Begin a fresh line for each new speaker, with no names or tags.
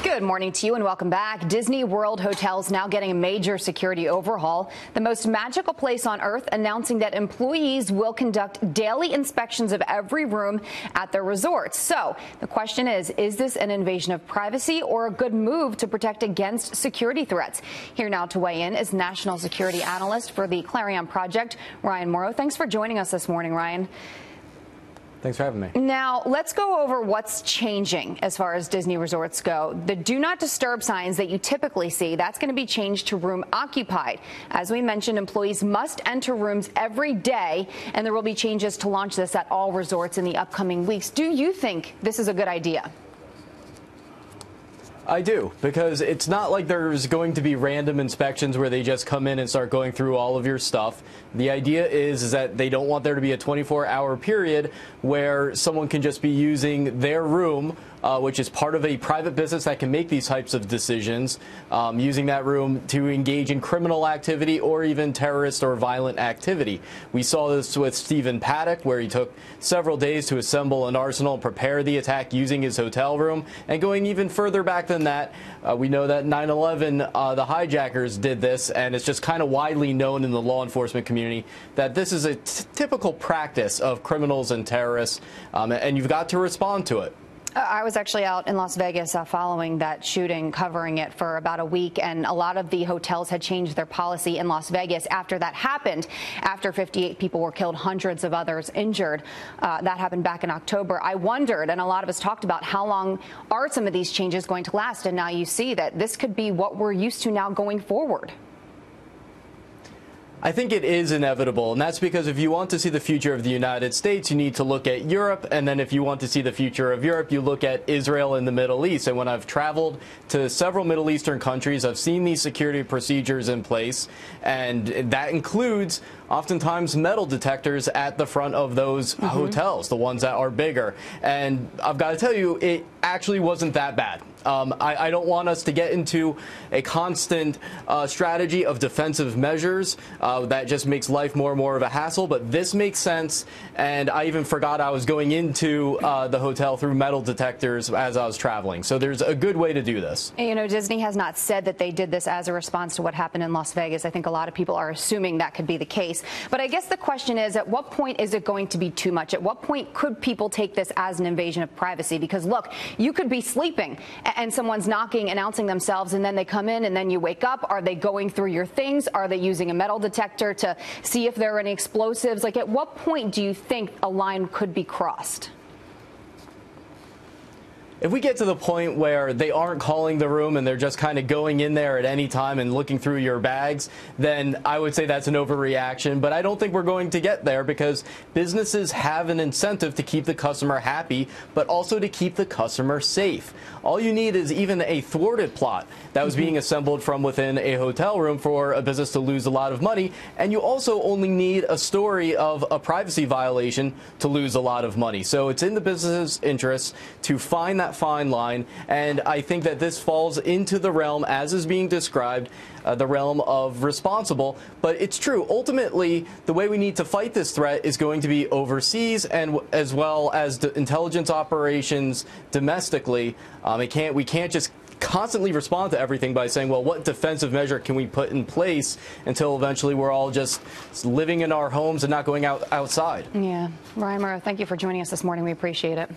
Good morning to you and welcome back. Disney World hotels now getting a major security overhaul. The most magical place on earth announcing that employees will conduct daily inspections of every room at their resorts. So the question is this an invasion of privacy or a good move to protect against security threats? Here now to weigh in is national security analyst for the Clarion Project, Ryan Mauro. Thanks for joining us this morning, Ryan.
Thanks for having me.
Now, let's go over what's changing as far as Disney resorts go. The do not disturb signs that you typically see, that's going to be changed to room occupied. As we mentioned, employees must enter rooms every day, and there will be changes to launch this at all resorts in the upcoming weeks. Do you think this is a good idea?
I do, because it's not like there's going to be random inspections where they just come in and start going through all of your stuff. The idea is that they don't want there to be a 24-hour period where someone can just be using their room, which is part of a private business that can make these types of decisions, using that room to engage in criminal activity or even terrorist or violent activity. We saw this with Stephen Paddock, where he took several days to assemble an arsenal and prepare the attack using his hotel room. And going even further back than that, we know that 9/11, the hijackers did this, and it's just kind of widely known in the law enforcement community that this is a typical practice of criminals and terrorists, and you've got to respond to it.
I was actually out in Las Vegas following that shooting, covering it for about a week, and a lot of the hotels had changed their policy in Las Vegas after that happened. After 58 people were killed, hundreds of others injured. That happened back in October. I wondered, and a lot of us talked about, how long are some of these changes going to last? And now you see that this could be what we're used to now going forward.
I think it is inevitable, and that's because if you want to see the future of the United States, you need to look at Europe, and then if you want to see the future of Europe, you look at Israel and the Middle East. And when I've traveled to several Middle Eastern countries, I've seen these security procedures in place, and that includes oftentimes metal detectors at the front of those hotels, the ones that are bigger. And I've got to tell you, it actually wasn't that bad. I don't want us to get into a constant strategy of defensive measures that just makes life more and more of a hassle, but this makes sense, and I even forgot I was going into the hotel through metal detectors as I was traveling. So there's a good way to do this.
You know, Disney has not said that they did this as a response to what happened in Las Vegas. I think a lot of people are assuming that could be the case. But I guess the question is, at what point is it going to be too much? At what point could people take this as an invasion of privacy? Because, look, you could be sleeping and someone's knocking, announcing themselves, and then they come in and then you wake up. Are they going through your things? Are they using a metal detector to see if there are any explosives? Like, at what point do you think a line could be crossed?
If we get to the point where they aren't calling the room and they're just kind of going in there at any time and looking through your bags, then I would say that's an overreaction. But I don't think we're going to get there, because businesses have an incentive to keep the customer happy, but also to keep the customer safe. All you need is even a thwarted plot that was being assembled from within a hotel room for a business to lose a lot of money. And you also only need a story of a privacy violation to lose a lot of money. So it's in the business's interest to find that fine line, and I think that this falls into the realm, as is being described, the realm of responsible. But it's true, ultimately, the way we need to fight this threat is going to be overseas, and as well as the intelligence operations domestically. We can't just constantly respond to everything by saying, well, what defensive measure can we put in place, until eventually we're all just living in our homes and not going outside.
Yeah. Ryan Mauro, thank you for joining us this morning. We appreciate it.